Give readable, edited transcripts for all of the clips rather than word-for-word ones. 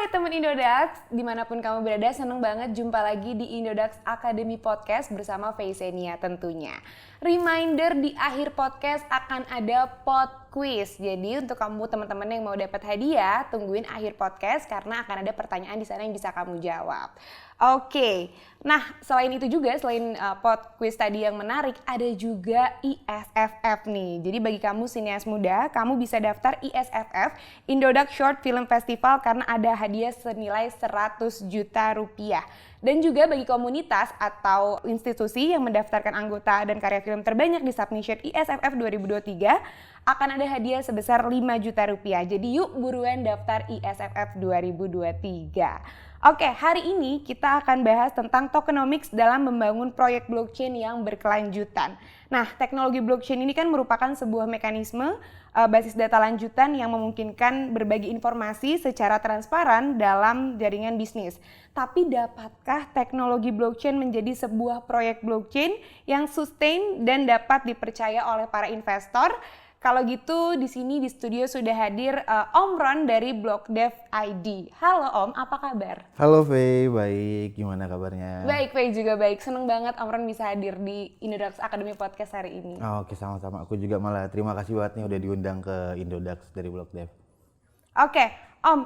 Hai teman Indodax, dimanapun kamu berada, seneng banget jumpa lagi di Indodax Academy Podcast bersama Faisenia tentunya. Reminder di akhir podcast akan ada pod quiz. Jadi untuk kamu teman-teman yang mau dapat hadiah, tungguin akhir podcast karena akan ada pertanyaan di sana yang bisa kamu jawab. Oke, nah selain itu juga, selain pod quiz tadi yang menarik, ada juga ISFF nih. Jadi bagi kamu sinias muda, kamu bisa daftar ISFF, Indodax Short Film Festival, karena ada hadiah senilai 100 juta rupiah. Dan juga bagi komunitas atau institusi yang mendaftarkan anggota dan karya film terbanyak di submission ISFF 2023, akan ada hadiah sebesar 5 juta rupiah. Jadi yuk buruan daftar ISFF 2023. Oke, hari ini kita akan bahas tentang tokenomics dalam membangun proyek blockchain yang berkelanjutan. Nah, teknologi blockchain ini kan merupakan sebuah mekanisme basis data lanjutan yang memungkinkan berbagi informasi secara transparan dalam jaringan bisnis. Tapi dapatkah teknologi blockchain menjadi sebuah proyek blockchain yang sustain dan dapat dipercaya oleh para investor? Kalau gitu di sini di studio sudah hadir Om Ron dari BlockDev ID. Halo Om, apa kabar? Halo Faye, baik. Gimana kabarnya? Baik, Faye juga baik. Seneng banget Om Ron bisa hadir di Indodax Academy Podcast hari ini. Oke, sama-sama. Aku juga malah terima kasih banget nih udah diundang ke Indodax dari BlockDev. Oke, Om,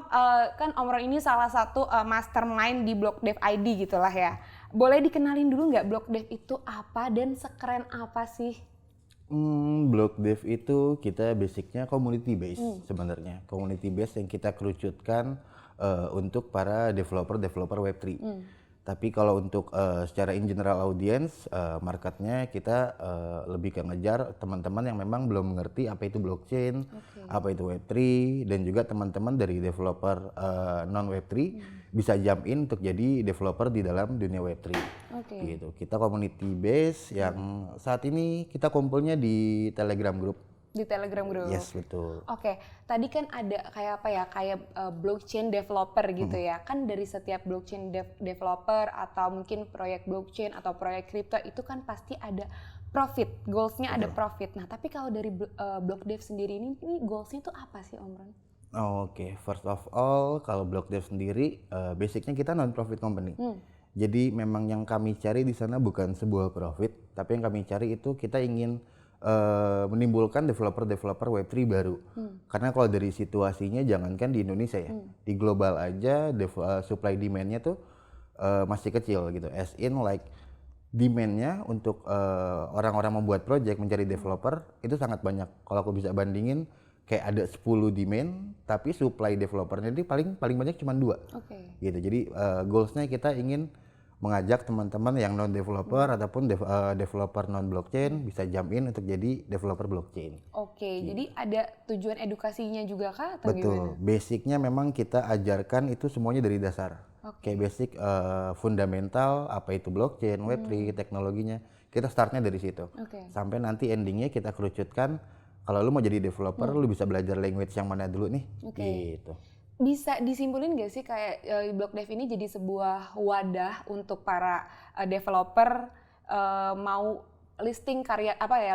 kan Om Ron ini salah satu mastermind di BlockDev ID gitulah ya. Boleh dikenalin dulu nggak BlockDev itu apa dan sekeren apa sih? BlockDev itu kita basicnya community based sebenarnya. Community based yang kita kerucutkan untuk para developer Web3. Tapi kalau untuk secara in general audience, marketnya kita lebih ke ngejar teman-teman yang memang belum mengerti apa itu blockchain, apa itu Web3, dan juga teman-teman dari developer non Web3 bisa jump in untuk jadi developer di dalam dunia Web3. Gitu. Kita community base yang saat ini kita kumpulnya di Telegram group. Di Telegram group. Yes, betul. Oke, tadi kan ada kayak apa ya, kayak blockchain developer gitu ya. Kan dari setiap blockchain developer atau mungkin proyek blockchain atau proyek kripto itu kan pasti ada profit, goalsnya ada profit. Nah, tapi kalau dari BlockDev sendiri ini goalsnya tuh apa sih Om Ron? Oke, first of all kalau BlockDev sendiri basicnya kita non-profit company. Jadi memang yang kami cari di sana bukan sebuah profit, tapi yang kami cari itu kita ingin menimbulkan developer Web3 baru. Karena kalau dari situasinya jangankan di Indonesia ya, di global aja supply demand-nya tuh masih kecil gitu. As in like demand-nya untuk orang-orang membuat project mencari developer itu sangat banyak. Kalau aku bisa bandingin kayak ada 10 demand tapi supply developernya itu paling banyak cuma 2. Gitu. Jadi goals-nya kita ingin mengajak teman-teman yang non-developer ataupun developer non-blockchain bisa jump in untuk jadi developer blockchain. Gitu. Jadi ada tujuan edukasinya juga kah atau Betul. gimana? Basicnya memang kita ajarkan itu semuanya dari dasar. Kayak basic fundamental, apa itu blockchain, Web3, teknologinya. Kita startnya dari situ. Sampai nanti endingnya kita kerucutkan, kalau lu mau jadi developer, lu bisa belajar language yang mana dulu nih. Gitu. Bisa disimpulin nggak sih kayak BlockDev ini jadi sebuah wadah untuk para developer mau listing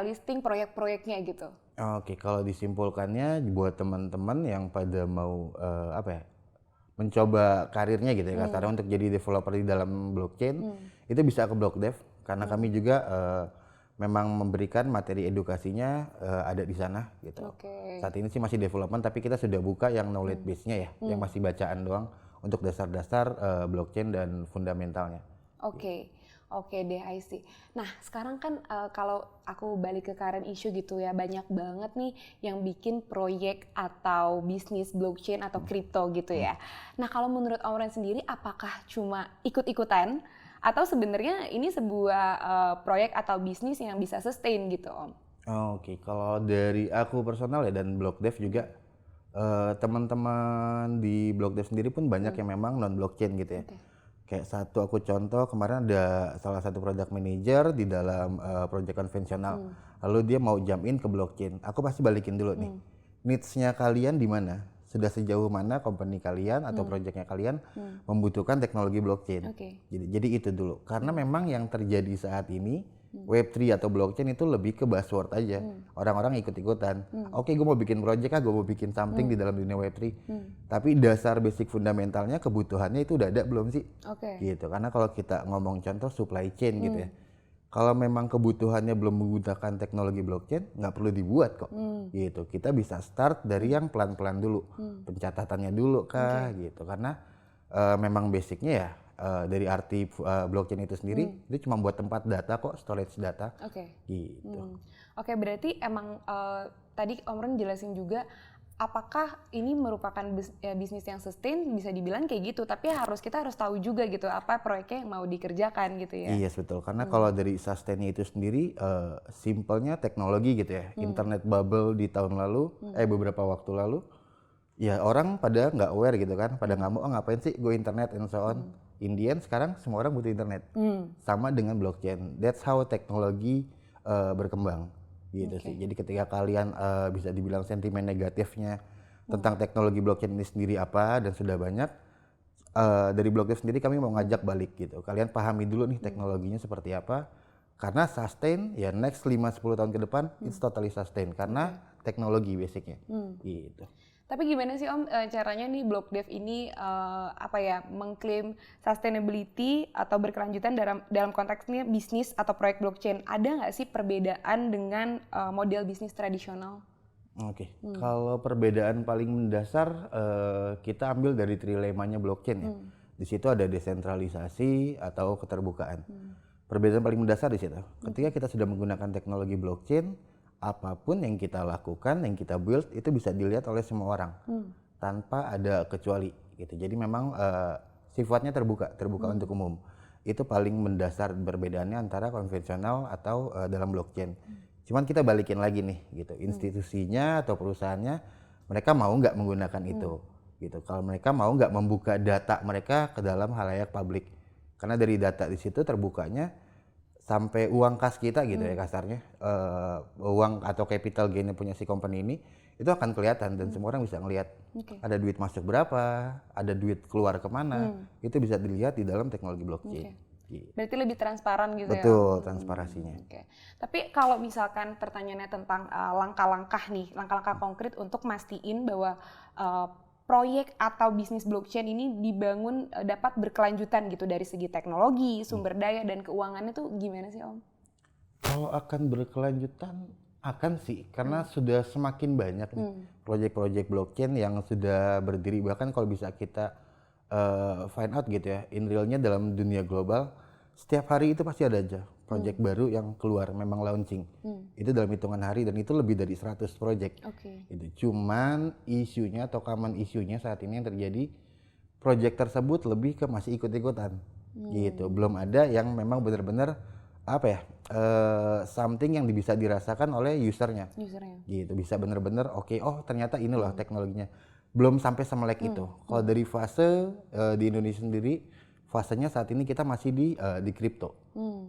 listing proyek-proyeknya gitu? Oke, kalau disimpulkannya buat teman-teman yang pada mau mencoba karirnya gitu ya, kasarnya untuk jadi developer di dalam blockchain, itu bisa ke BlockDev karena kami juga memang memberikan materi edukasinya ada di sana gitu. Saat ini sih masih development tapi kita sudah buka yang knowledge base-nya ya, yang masih bacaan doang untuk dasar-dasar blockchain dan fundamentalnya. Oke deh, I see. Nah sekarang kan kalau aku balik ke current issue gitu ya, banyak banget nih yang bikin proyek atau bisnis blockchain atau kripto gitu ya. Nah kalau menurut Om Ron sendiri, apakah cuma ikut-ikutan atau sebenarnya ini sebuah proyek atau bisnis yang bisa sustain gitu Om? Oke, kalau dari aku personal ya dan BlockDev juga teman-teman di BlockDev sendiri pun banyak yang memang non-blockchain gitu ya. Kayak satu aku contoh kemarin ada salah satu product manager di dalam project konvensional. Lalu dia mau jump in ke blockchain. Aku pasti balikin dulu nih. Needs-nya kalian di mana? Sudah sejauh mana company kalian atau projectnya kalian membutuhkan teknologi blockchain. Jadi itu dulu. Karena memang yang terjadi saat ini Web3 atau blockchain itu lebih ke buzzword aja. Orang-orang ikut-ikutan. Oke, gue mau bikin project gue mau bikin something di dalam dunia Web3. Tapi dasar basic fundamentalnya, kebutuhannya itu udah ada belum sih? Gitu. Karena kalau kita ngomong contoh supply chain gitu ya. Kalau memang kebutuhannya belum menggunakan teknologi blockchain, nggak perlu dibuat kok. Gitu. Kita bisa start dari yang pelan-pelan dulu. Pencatatannya dulu kah gitu. Karena memang basicnya ya dari arti blockchain itu sendiri itu cuma buat tempat data kok, storage data. Gitu. Oke, berarti emang tadi Om Ren jelasin juga apakah ini merupakan bisnis yang sustain, bisa dibilang kayak gitu, tapi kita harus tahu juga gitu apa proyeknya yang mau dikerjakan gitu ya. Iya betul, karena kalau dari sustain itu sendiri simpelnya teknologi gitu ya. Internet bubble di tahun lalu, beberapa waktu lalu, ya orang pada nggak aware gitu kan, pada nggak mau ngapain sih go internet and so on. Indian sekarang semua orang butuh internet, sama dengan blockchain. That's how teknologi berkembang. Gitu sih. Jadi ketika kalian bisa dibilang sentimen negatifnya tentang teknologi blockchain ini sendiri apa dan sudah banyak, dari Block Dev sendiri kami mau ngajak balik gitu. Kalian pahami dulu nih teknologinya seperti apa. Karena sustain ya next 5-10 tahun ke depan it's totally sustain karena teknologi basicnya. Gitu. Tapi gimana sih Om caranya nih Block Dev ini mengklaim sustainability atau berkelanjutan dalam konteksnya bisnis atau proyek blockchain? Ada nggak sih perbedaan dengan model bisnis tradisional? Oke, kalau perbedaan paling mendasar kita ambil dari trilemanya blockchain ya. Di situ ada desentralisasi atau keterbukaan. Perbedaan paling mendasar di situ. Ketika kita sudah menggunakan teknologi blockchain, apapun yang kita lakukan, yang kita build itu bisa dilihat oleh semua orang tanpa ada kecuali gitu. Jadi memang sifatnya terbuka untuk umum. Itu paling mendasar perbedaannya antara konvensional atau dalam blockchain. Cuman kita balikin lagi nih gitu. Institusinya atau perusahaannya mereka mau nggak menggunakan itu gitu. Kalau mereka mau nggak membuka data mereka ke dalam halayak publik. Karena dari data di situ terbukanya sampai uang kas kita gitu ya kasarnya, uang atau capital gain yang punya si company ini itu akan kelihatan dan semua orang bisa ngelihat ada duit masuk berapa, ada duit keluar kemana, itu bisa dilihat di dalam teknologi blockchain. Gitu. Berarti lebih transparan gitu ya? Betul, transparansinya. Tapi kalau misalkan pertanyaannya tentang langkah-langkah konkret untuk mastiin bahwa proyek atau bisnis blockchain ini dibangun dapat berkelanjutan gitu dari segi teknologi, sumber daya dan keuangannya tuh gimana sih Om? Kalau akan berkelanjutan akan sih karena sudah semakin banyak nih proyek-proyek blockchain yang sudah berdiri, bahkan kalau bisa kita find out gitu ya in realnya dalam dunia global setiap hari itu pasti ada aja proyek baru yang keluar memang launching. Itu dalam hitungan hari dan itu lebih dari 100 proyek. Itu cuman isunya atau common isunya saat ini yang terjadi proyek tersebut lebih ke masih ikut-ikutan. Gitu. Belum ada yang memang benar-benar something yang bisa dirasakan oleh usernya. Gitu. Bisa benar-benar ternyata ini loh teknologinya. Belum sampai semelek itu. Kalau dari fase di Indonesia sendiri fasenya saat ini kita masih di kripto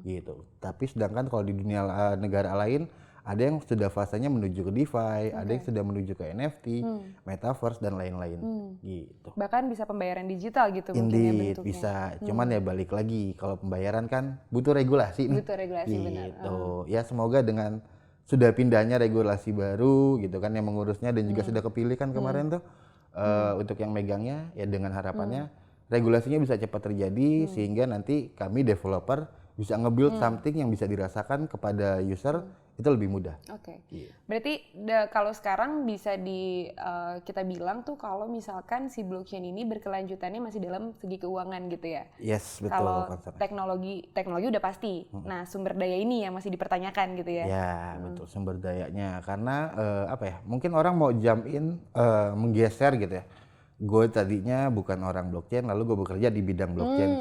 gitu. Tapi sedangkan kalau di dunia negara lain ada yang sudah fasenya menuju ke DeFi, ada yang sudah menuju ke NFT, Metaverse dan lain-lain gitu. Bahkan bisa pembayaran digital gitu mungkin ya bentuknya. Bisa. Cuman ya balik lagi kalau pembayaran kan butuh regulasi nih. Butuh regulasi gitu. benar. Ya semoga dengan sudah pindahnya regulasi baru gitu kan yang mengurusnya dan juga sudah kepilih kan kemarin tuh untuk yang megangnya ya dengan harapannya regulasinya bisa cepat terjadi sehingga nanti kami developer bisa nge-build something yang bisa dirasakan kepada user itu lebih mudah. Berarti kalau sekarang bisa kita bilang tuh kalau misalkan si blockchain ini berkelanjutannya masih dalam segi keuangan gitu ya. Yes, betul. Kalau teknologi udah pasti. Nah, sumber daya ini yang masih dipertanyakan gitu ya. Ya, betul sumber dayanya karena mungkin orang mau jump in menggeser gitu ya. Gue tadinya bukan orang blockchain, lalu gue bekerja di bidang blockchain.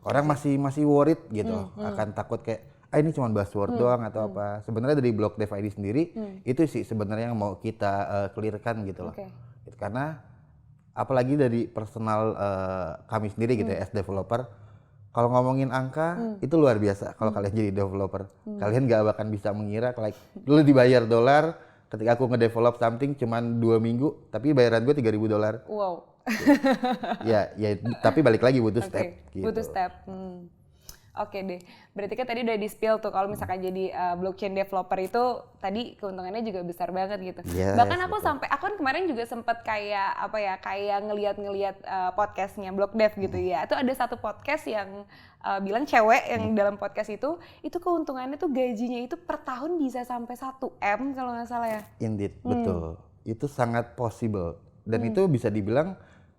Orang masih worried gitu, akan takut kayak, ini cuma buzzword doang atau apa. Sebenarnya dari Block Dev ID sendiri, itu sih sebenarnya yang mau kita clearkan gitu loh. Karena apalagi dari personal kami sendiri gitu ya, as developer, kalau ngomongin angka, itu luar biasa kalau kalian jadi developer. Kalian gak akan bisa mengira, dulu dibayar dolar, ketika aku ngedevelop something cuman 2 minggu, tapi bayaran gue $3.000. Wow. ya, tapi balik lagi butuh step. Gitu. Butuh step. Oke deh, berarti kan tadi udah di-spill tuh kalau misalkan jadi blockchain developer itu tadi keuntungannya juga besar banget gitu. Yes, Bahkan aku betul. aku kan kemarin juga sempet kayak kayak ngeliat podcastnya Blockdev gitu ya. Itu ada satu podcast yang bilang cewek yang dalam podcast itu keuntungannya tuh gajinya itu per tahun bisa sampai 1 M kalau nggak salah ya. Indeed, betul. Itu sangat possible. Dan itu bisa dibilang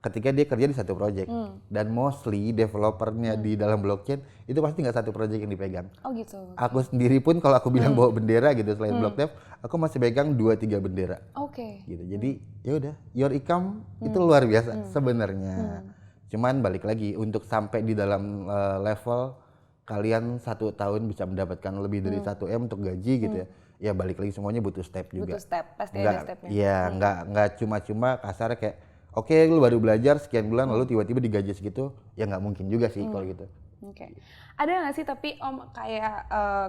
ketika dia kerja di satu project. Dan mostly developernya di dalam blockchain itu pasti nggak satu project yang dipegang. Oh gitu. Aku sendiri pun kalau aku bilang bawa bendera gitu selain Blockdev, aku masih pegang 2-3 bendera. Oke. Gitu. Jadi ya udah, your income itu luar biasa sebenarnya. Cuman balik lagi untuk sampai di dalam level kalian 1 tahun bisa mendapatkan lebih dari 1 M untuk gaji gitu ya. Ya balik lagi semuanya butuh step juga. Butuh step, pasti Nggak, ada stepnya. iya, nggak cuma-cuma kasar kayak oke lu baru belajar sekian bulan lalu tiba-tiba digaji segitu, ya nggak mungkin juga sih kalau gitu. Oke. Ada nggak sih tapi Om kayak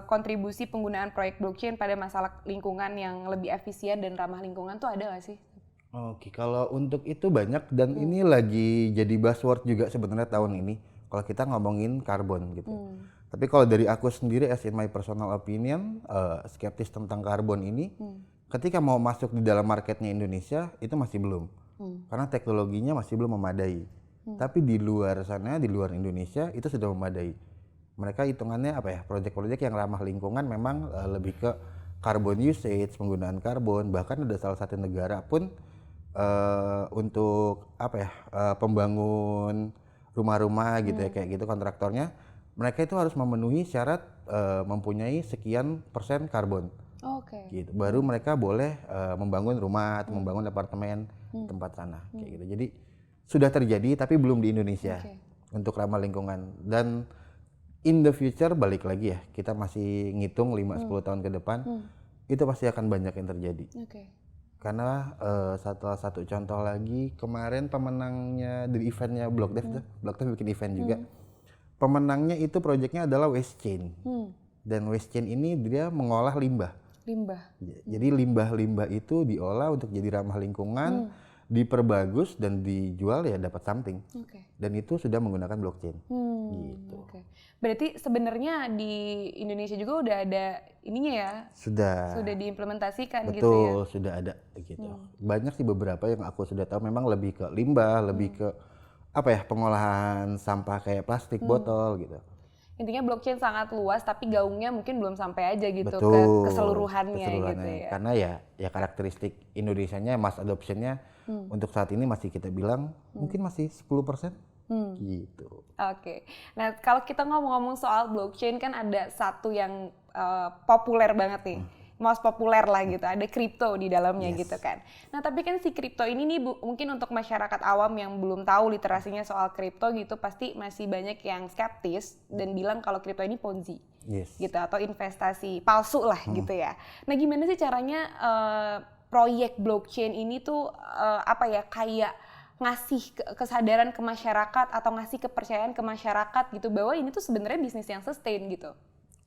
kontribusi penggunaan proyek blockchain pada masalah lingkungan yang lebih efisien dan ramah lingkungan tuh ada nggak sih? Oke, kalau untuk itu banyak dan ini lagi jadi buzzword juga sebenarnya tahun ini kalau kita ngomongin karbon gitu. Tapi kalau dari aku sendiri as in my personal opinion, skeptis tentang karbon ini ketika mau masuk di dalam marketnya Indonesia itu masih belum. Karena teknologinya masih belum memadai. Tapi di luar sana, di luar Indonesia itu sudah memadai. Mereka hitungannya apa ya, proyek-proyek yang ramah lingkungan memang lebih ke carbon usage, penggunaan karbon. Bahkan ada salah satu negara pun untuk apa ya, pembangun rumah-rumah gitu ya, kayak gitu kontraktornya, mereka itu harus memenuhi syarat mempunyai sekian persen karbon. Oke. Gitu. Baru mereka boleh membangun rumah atau membangun apartemen tempat sana kayak gitu. Jadi sudah terjadi tapi belum di Indonesia untuk ramah lingkungan. Dan in the future balik lagi ya, kita masih ngitung 5-10 tahun ke depan itu pasti akan banyak yang terjadi. Karena salah satu contoh lagi kemarin pemenangnya dari eventnya Blockdev tuh, Blockdev bikin event juga. Pemenangnya itu proyeknya adalah Waste Chain. Dan Waste Chain ini dia mengolah limbah. Jadi limbah-limbah itu diolah untuk jadi ramah lingkungan, diperbagus dan dijual ya dapat something. Dan itu sudah menggunakan blockchain. Gitu. Berarti sebenarnya di Indonesia juga udah ada ininya ya? Sudah Diimplementasikan betul, gitu ya? sudah ada gitu. Banyak sih beberapa yang aku sudah tahu memang lebih ke limbah, lebih ke apa ya, pengolahan sampah kayak plastik, botol gitu. Intinya blockchain sangat luas tapi gaungnya mungkin belum sampai aja gitu Betul, ke keseluruhannya gitu ya. Karena ya karakteristik Indonesianya mass adoptionnya untuk saat ini masih kita bilang mungkin masih 10%. Gitu. Oke. Nah, kalau kita ngomong-ngomong soal blockchain kan ada satu yang populer banget nih. Most populer lah gitu, ada kripto di dalamnya gitu kan. Nah tapi kan si kripto ini nih mungkin untuk masyarakat awam yang belum tahu literasinya soal kripto gitu pasti masih banyak yang skeptis dan bilang kalau kripto ini ponzi gitu atau investasi palsu lah gitu ya. Nah gimana sih caranya proyek blockchain ini tuh kayak ngasih kesadaran ke masyarakat atau ngasih kepercayaan ke masyarakat gitu bahwa ini tuh sebenarnya bisnis yang sustain gitu.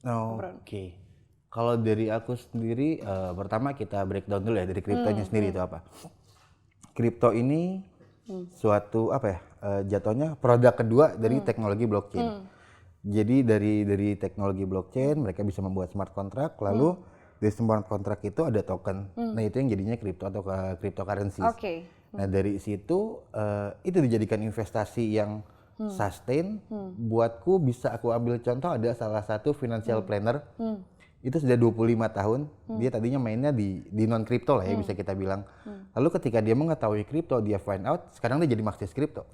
Oke. Kalau dari aku sendiri, pertama kita breakdown dulu ya dari kriptonya sendiri itu apa. Kripto ini suatu jatuhnya produk kedua dari teknologi blockchain. Jadi dari teknologi blockchain mereka bisa membuat smart contract, lalu dari smart contract itu ada token. Nah itu yang jadinya kripto atau cryptocurrency. Nah dari situ itu dijadikan investasi yang sustain. Buatku bisa aku ambil contoh ada salah satu financial planner. Itu sudah 25 tahun, dia tadinya mainnya di non kripto lah ya bisa kita bilang. Lalu ketika dia mengetahui kripto, dia find out, sekarang dia jadi marxist kripto.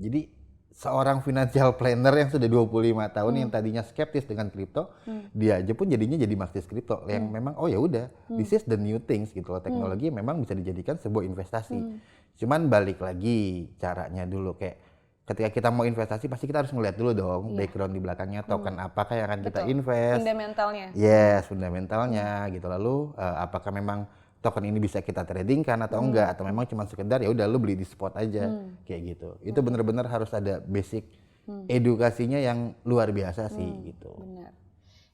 Jadi seorang financial planner yang sudah 25 tahun yang tadinya skeptis dengan kripto, dia aja pun jadinya jadi marxist kripto yang memang oh ya udah, this is the new things gitu loh. Teknologi memang bisa dijadikan sebuah investasi. Cuman balik lagi caranya dulu kayak ketika kita mau investasi pasti kita harus ngeliat dulu dong background di belakangnya, token apakah yang akan kita invest, fundamentalnya. Fundamentalnya gitu. Lalu apakah memang token ini bisa kita trading kan atau enggak, atau memang cuma sekedar ya udah lu beli di spot aja kayak gitu. Itu benar-benar harus ada basic edukasinya yang luar biasa sih gitu. Benar.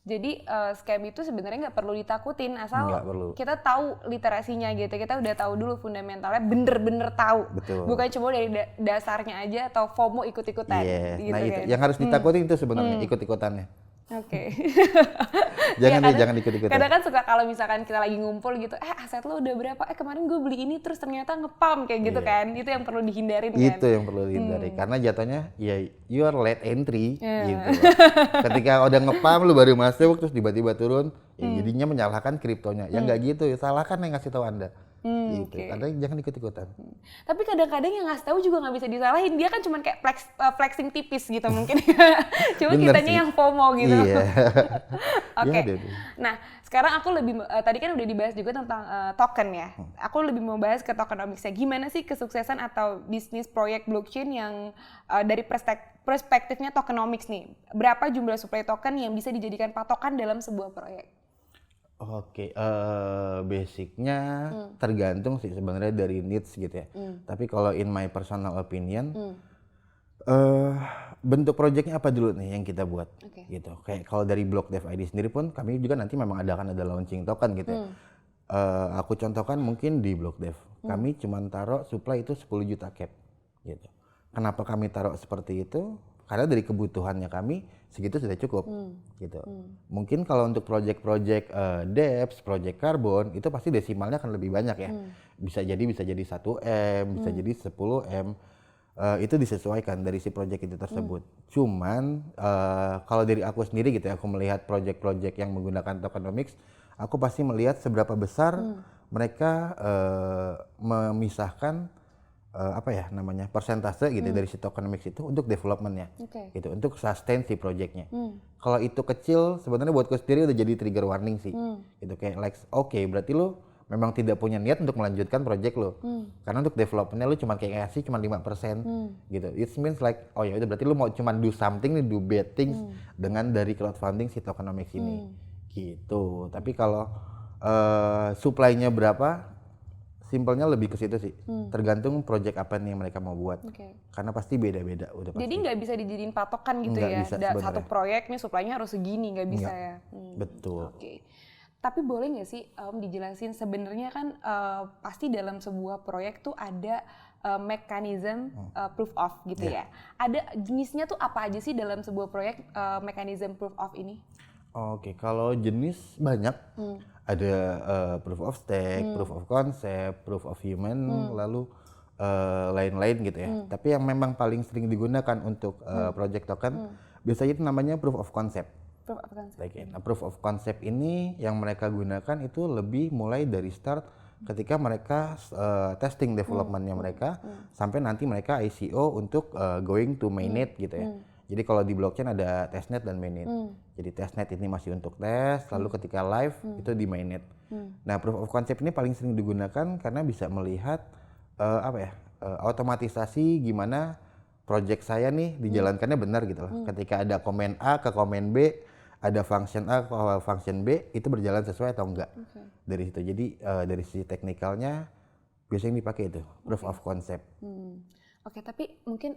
Jadi scam itu sebenarnya nggak perlu ditakutin asal Nggak perlu. kita tahu literasinya gitu. Kita udah tahu dulu fundamentalnya, bener-bener tahu. Betul. Bukan cuma dari dasarnya aja atau FOMO ikut-ikutan. Yes. Gitu Nah itu kan. yang harus ditakutin itu sebenarnya ikut-ikutannya. Oke. Jangan Ya, jangan ikut-ikutan. Kadang kan suka kalau misalkan kita lagi ngumpul gitu, aset lo udah berapa? Kemarin gue beli ini terus ternyata ngepam kayak gitu kan. Itu yang perlu dihindarin kan. Itu yang perlu dihindari karena jatuhnya ya you are late entry gitu. Ketika udah ngepam lu baru masuk terus tiba-tiba turun, ya jadinya menyalahkan kriptonya. Ya nggak gitu, salahkan yang ngasih tahu Anda. Gitu. Oke. Karena jangan ikut-ikutan. Tapi kadang-kadang yang ngasih tahu juga nggak bisa disalahin. Dia kan cuma kayak flexing tipis gitu mungkin. Cuma Bener kitanya sih. yang FOMO gitu. Iya. Oke. Ya, deh. Nah, sekarang aku lebih tadi kan udah dibahas juga tentang token ya. Aku lebih mau bahas ke tokenomicsnya. Gimana sih kesuksesan atau bisnis proyek blockchain yang dari perspektifnya tokenomics nih? Berapa jumlah supply token yang bisa dijadikan patokan dalam sebuah proyek? Oke, basicnya tergantung sih sebenarnya dari needs gitu ya. Tapi kalau in my personal opinion, bentuk proyeknya apa dulu nih yang kita buat, gitu. Kayak kalau dari Block Dev ID sendiri pun kami juga nanti memang akan ada launching token gitu ya. Aku contohkan mungkin di Block Dev, kami cuma taruh supply itu 10 juta cap, gitu. Kenapa kami taruh seperti itu? Karena dari kebutuhannya kami segitu sudah cukup, gitu. Mungkin kalau untuk project-project Depps, project Carbon itu pasti desimalnya akan lebih banyak ya. Bisa jadi 1M, bisa jadi 10M. Itu disesuaikan dari si project itu tersebut. Cuman kalau dari aku sendiri gitu ya, aku melihat project-project yang menggunakan tokenomics, aku pasti melihat seberapa besar mereka memisahkan persentase gitu dari si tokenomics itu untuk developmentnya, gitu, untuk sustain si projectnya. Kalau itu kecil, sebenarnya buatku sendiri udah jadi trigger warning sih, gitu kayak berarti lu memang tidak punya niat untuk melanjutkan project lu, karena untuk developmentnya lu cuma kayak ngasih cuma 5%, gitu. It means like, oh ya udah berarti lu mau cuma do something nih, do bad things dengan dari crowdfunding si tokenomics ini, gitu. Tapi kalau supply-nya berapa? Simpelnya lebih ke situ sih, tergantung project apa nih yang mereka mau buat, karena pasti beda-beda udah pasti. Jadi nggak bisa dijadiin patokan gitu Nggak ya, bisa satu proyek nih supply-nya harus segini, nggak bisa ya. Betul. Oke. Tapi boleh nggak sih dijelasin sebenarnya kan pasti dalam sebuah proyek tuh ada mekanisme proof of gitu ya. Ada jenisnya tuh apa aja sih dalam sebuah proyek mekanisme proof of ini? Oke, kalau jenis banyak, ada proof of stake, proof of concept, proof of human, lalu lain-lain gitu ya. Tapi yang memang paling sering digunakan untuk project token, biasanya itu namanya proof of concept. Proof of concept. Nah, proof of concept ini yang mereka gunakan itu lebih mulai dari start ketika mereka testing developmentnya mereka sampai nanti mereka ICO untuk going to mainnet gitu ya. Jadi kalau di blockchain ada testnet dan mainnet. Jadi testnet ini masih untuk tes, lalu ketika live itu di mainnet. Nah, proof of concept ini paling sering digunakan karena bisa melihat otomatisasi gimana project saya nih dijalankannya benar gitu loh. Ketika ada komen A ke komen B, ada function A ke function B, itu berjalan sesuai atau enggak. Dari situ. Jadi dari sisi teknikalnya biasanya dipakai itu proof of concept. Oke, tapi mungkin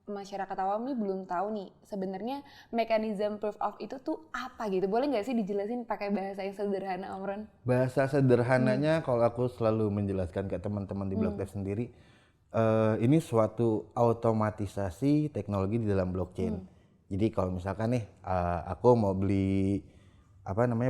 masyarakat awam nih belum tahu nih sebenarnya mekanisme proof of itu tuh apa gitu. Boleh nggak sih dijelasin pakai bahasa yang sederhana, Om Ron? Bahasa sederhananya kalau aku selalu menjelaskan ke teman-teman di Block Dev sendiri, ini suatu otomatisasi teknologi di dalam blockchain. Jadi kalau misalkan nih aku mau beli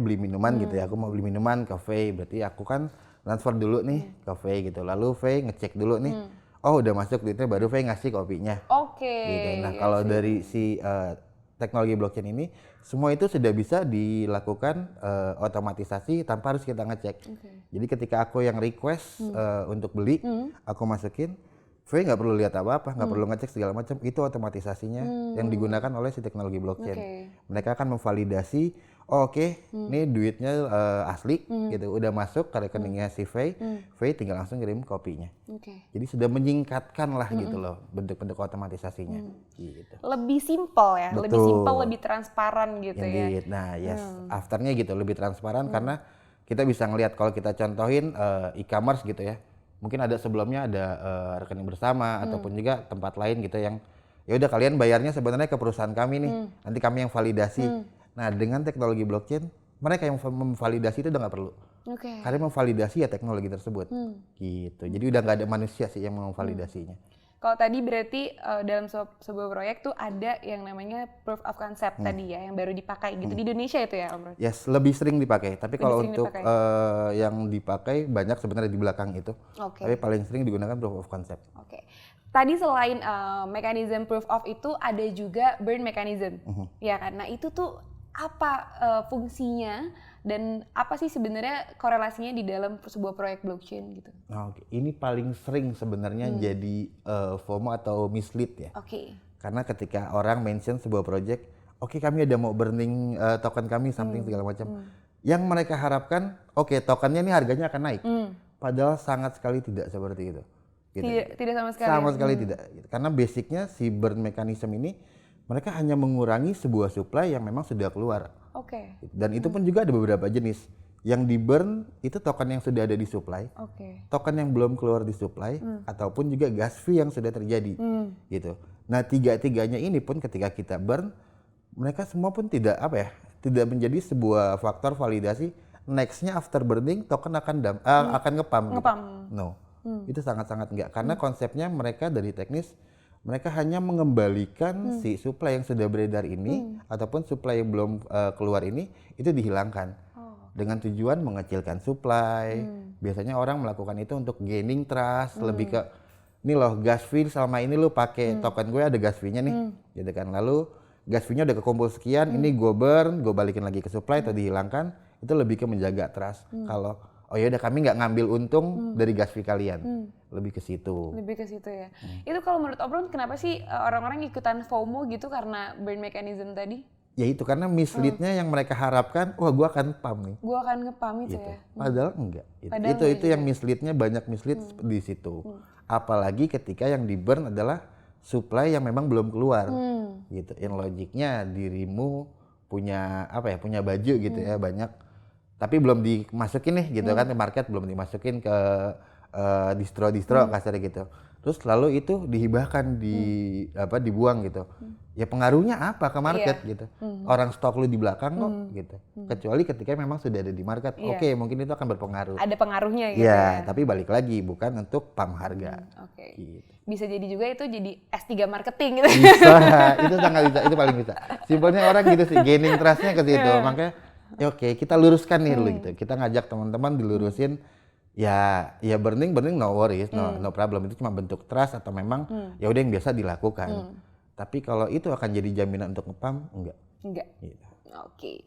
beli minuman gitu ya, aku mau beli minuman ke Faye, berarti aku kan transfer dulu nih ke Faye gitu, lalu Faye ngecek dulu nih. Oh udah masuk duitnya baru Faye ngasih kopinya. Gitu. Nah kalau dari si teknologi blockchain ini semua itu sudah bisa dilakukan otomatisasi tanpa harus kita ngecek. Jadi ketika aku yang request untuk beli, aku masukin, Faye nggak perlu lihat apa-apa, nggak perlu ngecek segala macam. Itu otomatisasinya yang digunakan oleh si teknologi blockchain. Mereka akan memvalidasi. Ini duitnya asli gitu, udah masuk ke rekeningnya si Faye, Faye tinggal langsung kirim kopinya. Jadi sudah menyingkatkan lah gitu loh bentuk-bentuk otomatisasinya. Gitu. Lebih simpel ya, Betul. lebih simpel, lebih transparan gitu ya. Nah, afternya gitu lebih transparan karena kita bisa ngelihat kalau kita contohin e-commerce gitu ya. Mungkin ada sebelumnya ada rekening bersama ataupun juga tempat lain gitu yang ya udah kalian bayarnya sebenarnya ke perusahaan kami nih. Nanti kami yang validasi. Nah, dengan teknologi blockchain, mereka yang memvalidasi itu udah nggak perlu. Karena memvalidasi ya teknologi tersebut. Gitu. Jadi udah nggak ada manusia sih yang memvalidasinya. Kalau tadi berarti dalam sebuah proyek tuh ada yang namanya proof of concept tadi ya, yang baru dipakai gitu. Di Indonesia itu ya, Om Ron? Yes, lebih sering dipakai. Tapi kalau sering untuk dipakai. yang dipakai banyak sebenarnya di belakang itu. Oke. Tapi paling sering digunakan proof of concept. Oke. Tadi selain mekanisme proof of itu ada juga burn mechanism. Ya kan? Nah, itu tuh apa fungsinya dan apa sih sebenarnya korelasinya di dalam sebuah proyek blockchain gitu? Nah, oke. Ini paling sering sebenarnya jadi FOMO atau mislead ya. Oke. Karena ketika orang mention sebuah project, oke kami ada mau burning token kami something segala macam. Yang mereka harapkan, oke tokennya ini harganya akan naik. Padahal sangat sekali tidak seperti itu. Gitu. Tidak sama sekali. Sama sekali tidak. Karena basicnya si burn mechanism ini mereka hanya mengurangi sebuah supply yang memang sudah keluar. Oke. Dan itu pun juga ada beberapa jenis. Yang di burn itu token yang sudah ada di supply, token yang belum keluar di supply, ataupun juga gas fee yang sudah terjadi, gitu. Nah tiga-tiganya ini pun ketika kita burn, mereka semua pun tidak tidak menjadi sebuah faktor validasi. Nextnya after burning token akan ngepump. Gitu. No, itu sangat-sangat enggak. Karena konsepnya mereka dari teknis mereka hanya mengembalikan si supply yang sudah beredar ini ataupun supply yang belum keluar ini itu dihilangkan. Dengan tujuan mengecilkan supply. Biasanya orang melakukan itu untuk gaining trust, lebih ke ini loh gas fee selama ini lu pakai token gue ada gas fee-nya nih, gitu kan. Lalu gas fee-nya udah kekumpul sekian, ini gue burn, gue balikin lagi ke supply atau dihilangkan, itu lebih ke menjaga trust. Kalau oh ya udah kami nggak ngambil untung dari gas fee kalian, lebih ke situ. Lebih ke situ ya. Itu kalau menurut Om Ron kenapa sih orang-orang ikutan FOMO gitu karena burn mechanism tadi? Ya itu karena mislead-nya yang mereka harapkan, wah gua akan pump nih. Gua akan nge-pump itu Gitu. ya. Padahal enggak. Padahal Itu yang mislead-nya banyak mislead di situ. Apalagi ketika yang di burn adalah supply yang memang belum keluar. Gitu. In logiknya dirimu punya punya baju gitu ya banyak tapi belum dimasukin nih gitu kan ke market, belum dimasukin ke distro kasarnya gitu. Terus lalu itu dihibahkan dibuang gitu. Ya pengaruhnya apa ke market gitu. Orang stok lu di belakang kok gitu. Kecuali ketika memang sudah ada di market. Oke, mungkin itu akan berpengaruh. Ada pengaruhnya gitu ya. Tapi balik lagi bukan untuk pump harga. Gitu. Bisa jadi juga itu jadi S3 marketing gitu. Bisa, itu sangat bisa, itu paling bisa. Simpelnya orang gitu sih, gaining trust-nya ke situ. Makanya ya oke, kita luruskan nih dulu gitu. Kita ngajak teman-teman dilurusin. Ya burning no worries, no problem. Itu cuma bentuk trust atau memang ya udah yang biasa dilakukan. Tapi kalau itu akan jadi jaminan untuk nge-pump, enggak. Gitu. Oke.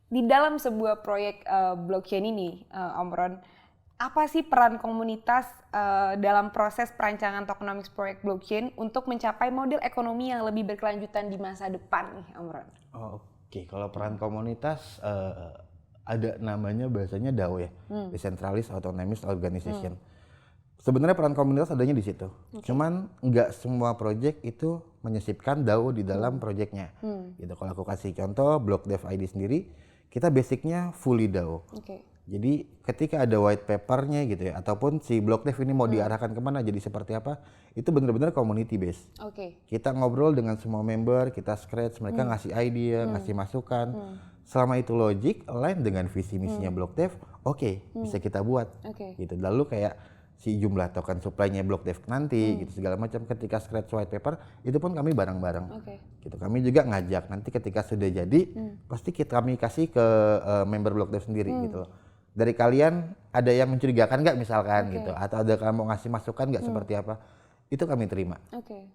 Di dalam sebuah proyek blockchain ini, Om Ron, apa sih peran komunitas dalam proses perancangan tokenomics proyek blockchain untuk mencapai model ekonomi yang lebih berkelanjutan di masa depan nih, Om Ron? Oke, kalau peran komunitas ada namanya bahasanya DAO ya, Decentralized Autonomous Organization. Sebenarnya peran komunitas adanya di situ. Cuman nggak semua project itu menyisipkan DAO di dalam projectnya. Gitu. Kalau aku kasih contoh, BlockDev ID sendiri, kita basicnya fully DAO. Jadi ketika ada white papernya gitu ya, ataupun si BlockDev ini mau diarahkan kemana, jadi seperti apa, itu benar-benar community based. Kita ngobrol dengan semua member, kita scratch, mereka ngasih idea, ngasih masukan. Selama itu logic, align dengan visi misinya BlockDev, bisa kita buat. Gitu. Lalu kayak si jumlah token supply-nya BlockDev nanti, gitu segala macam. Ketika scratch white paper, itu pun kami bareng-bareng. Gitu. Kami juga ngajak nanti ketika sudah jadi, pasti kami kasih ke member BlockDev sendiri gitu loh. Dari kalian ada yang mencurigakan nggak misalkan gitu, atau ada kamu ngasih masukan nggak seperti apa, itu kami terima.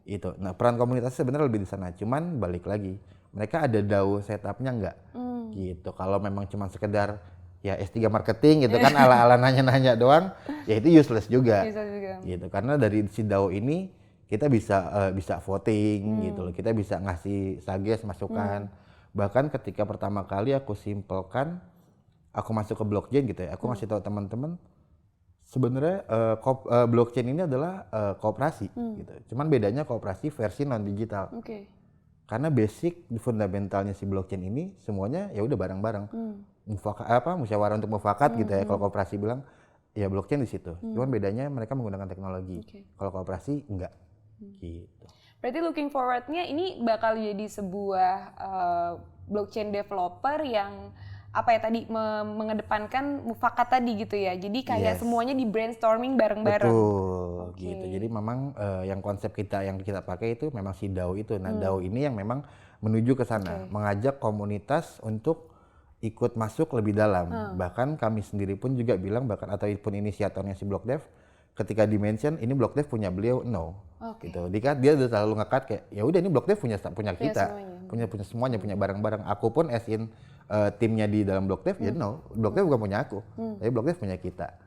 Itu. Nah peran komunitas sebenarnya lebih di sana, cuman balik lagi, mereka ada DAO setupnya nggak, gitu. Kalau memang cuma sekedar ya S3 marketing gitu kan, ala-ala nanya-nanya doang, ya itu useless juga. Gitu. Karena dari si DAO ini kita bisa voting gitu loh, kita bisa ngasih suggest masukan. Bahkan ketika pertama kali aku simpelkan, aku masuk ke blockchain gitu ya, aku ngasih tahu teman-teman sebenarnya blockchain ini adalah kooperasi gitu. Cuman bedanya kooperasi versi non digital. Karena basic fundamentalnya si blockchain ini semuanya ya udah bareng-bareng. Musyawarah untuk mufakat gitu ya. Kalau kooperasi bilang ya blockchain di situ. Cuman bedanya mereka menggunakan teknologi. Kalau kooperasi enggak. Gitu. Berarti looking forward-nya ini bakal jadi sebuah blockchain developer yang apa ya tadi mengedepankan mufakat tadi gitu ya. Jadi kayak semuanya di brainstorming bareng-bareng. Betul, gitu. Jadi memang yang konsep kita yang kita pakai itu memang si DAO itu. Nah, DAO ini yang memang menuju ke sana, mengajak komunitas untuk ikut masuk lebih dalam. Bahkan kami sendiri pun juga bilang ataupun inisiatornya si BlockDev ketika di-mention ini BlockDev punya beliau, gitu. Dia udah selalu nge-cut kayak ya udah ini BlockDev punya kita, punya semuanya, punya barang-barang. Aku pun as in timnya di dalam BlockDev, BlockDev bukan punya aku, tapi BlockDev punya kita.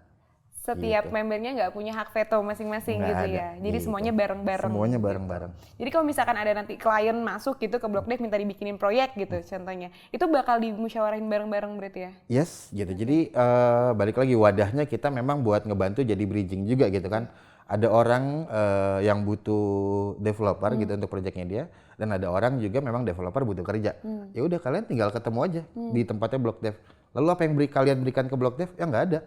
Setiap gitu. membernya nggak punya hak veto masing-masing Nggak gitu ada, ya. Jadi gitu. semuanya bareng-bareng. Semuanya gitu. bareng-bareng. Jadi kalau misalkan ada nanti klien masuk gitu ke BlockDev minta dibikinin proyek gitu contohnya, itu bakal dimusyawarahin bareng-bareng berarti ya? Yes, gitu. Jadi balik lagi wadahnya kita memang buat ngebantu jadi bridging juga gitu kan. Ada orang yang butuh developer gitu untuk proyeknya dia, dan ada orang juga memang developer butuh kerja. Ya udah kalian tinggal ketemu aja di tempatnya BlockDev. Lalu apa yang kalian berikan ke BlockDev? Ya nggak ada.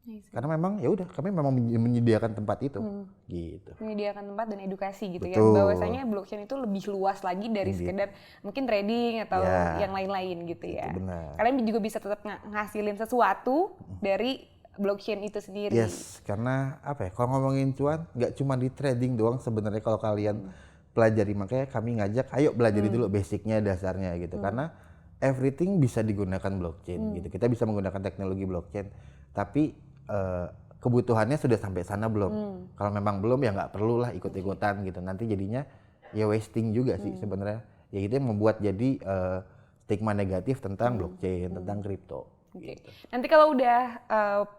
Karena memang ya udah kami memang menyediakan tempat itu, gitu. Menyediakan tempat dan edukasi gitu ya. Betul. Bahwasanya blockchain itu lebih luas lagi dari sekedar mungkin trading atau yang lain-lain gitu ya. Benar. Kalian juga bisa tetap ngasilin sesuatu dari blockchain itu sendiri. Yes, karena apa ya? Kalau ngomongin cuan, nggak cuma di trading doang sebenarnya kalau kalian pelajari. Makanya kami ngajak, ayo pelajari dulu basicnya, dasarnya gitu. Karena everything bisa digunakan blockchain gitu. Kita bisa menggunakan teknologi blockchain, tapi kebutuhannya sudah sampai sana belum? Kalau memang belum ya nggak perlu lah ikut-ikutan gitu. Nanti jadinya ya wasting juga sih sebenarnya. Ya itu yang membuat jadi stigma negatif tentang blockchain, tentang kripto. Oke. Nanti kalau udah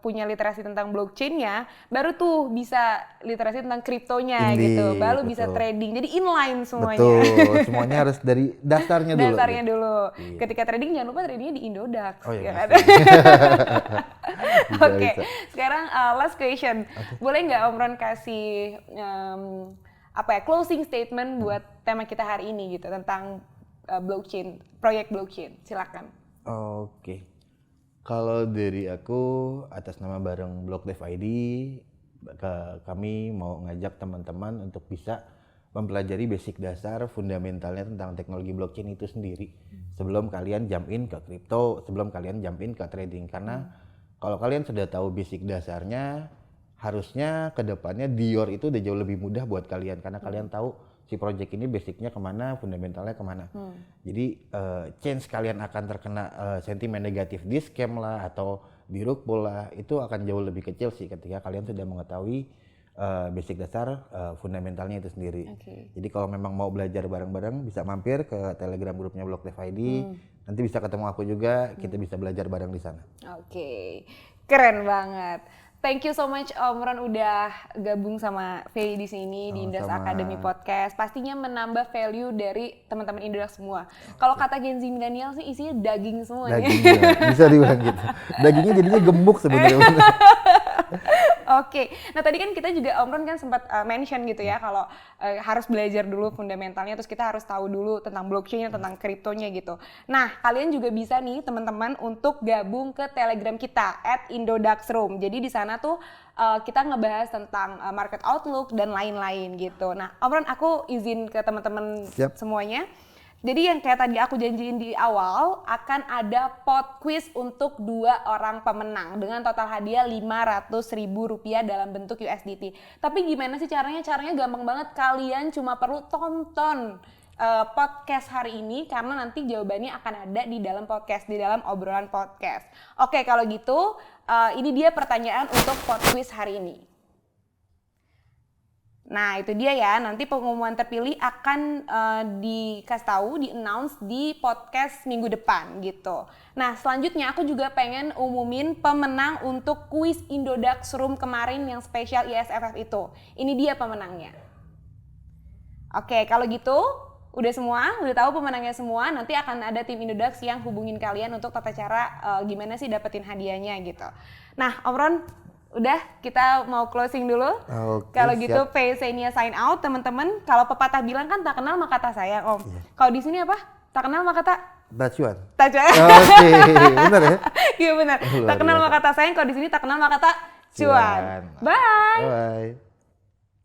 punya literasi tentang blockchain-nya, baru tuh bisa literasi tentang kriptonya gitu, baru bisa trading. Jadi inline semuanya. Betul, semuanya harus dari dasarnya dulu. Dasarnya dulu. Ketika trading jangan lupa tradingnya di Indodax. Oh iya. Oke, sekarang last question. Boleh nggak Om Ron kasih closing statement buat tema kita hari ini gitu tentang blockchain, proyek blockchain. Silakan. Oke. Kalau dari aku atas nama bareng BlockDev ID, kami mau ngajak teman-teman untuk bisa mempelajari basic dasar fundamentalnya tentang teknologi blockchain itu sendiri sebelum kalian jump in ke kripto, sebelum kalian jump in ke trading. Karena kalau kalian sudah tahu basic dasarnya, harusnya kedepannya Dior itu udah jauh lebih mudah buat kalian karena kalian tahu si project ini basicnya kemana, fundamentalnya kemana. Jadi chance kalian akan terkena sentimen negatif di scam lah atau di rug pull lah, itu akan jauh lebih kecil sih ketika kalian sudah mengetahui basic dasar fundamentalnya itu sendiri. Jadi kalau memang mau belajar bareng-bareng bisa mampir ke Telegram grupnya BlockDev ID. Nanti bisa ketemu aku juga, kita bisa belajar bareng di sana. Oke, keren banget. Thank you so much Om Ron udah gabung sama Fei di sini di Indodax Academy Podcast. Pastinya menambah value dari teman-teman Indodax semua. Kalau kata Gen Z milenial sih isinya daging semuanya. Daging bisa dibilang gitu. Dagingnya jadinya gemuk sebenarnya. Oke, nah tadi kan kita juga Om Ron kan sempat mention gitu ya kalau harus belajar dulu fundamentalnya, terus kita harus tahu dulu tentang blockchain, tentang kriptonya gitu. Nah kalian juga bisa nih teman-teman untuk gabung ke Telegram kita @Indodaxroom. Jadi di sana tuh kita ngebahas tentang market outlook dan lain-lain gitu. Nah Om Ron, aku izin ke teman-teman semuanya. Jadi yang kayak tadi aku janjiin di awal, akan ada pot quiz untuk 2 orang pemenang dengan total hadiah Rp500.000 dalam bentuk USDT. Tapi gimana sih caranya? Caranya gampang banget, kalian cuma perlu tonton podcast hari ini karena nanti jawabannya akan ada di dalam podcast, di dalam obrolan podcast. Oke, kalau gitu ini dia pertanyaan untuk pot quiz hari ini. Nah itu dia ya, nanti pengumuman terpilih akan dikasih tahu, di-announce di podcast minggu depan gitu. Nah selanjutnya aku juga pengen umumin pemenang untuk kuis Indodax Room kemarin yang spesial ISFF itu. Ini dia pemenangnya. Oke, kalau gitu udah semua, udah tahu pemenangnya semua, nanti akan ada tim Indodax yang hubungin kalian untuk tata cara gimana sih dapetin hadiahnya gitu. Nah Om Ron, udah, kita mau closing dulu. Kalau gitu Faisenia sign out teman-teman. Kalau pepatah bilang kan tak kenal maka tak sayang Om. Kalau di sini apa? Tak kenal maka tak cuan. Tak cuan. Oke, benar ya? Iya benar. Tak kenal maka tak sayang. Kalau di sini tak kenal maka tak cuan. Bye. Bye.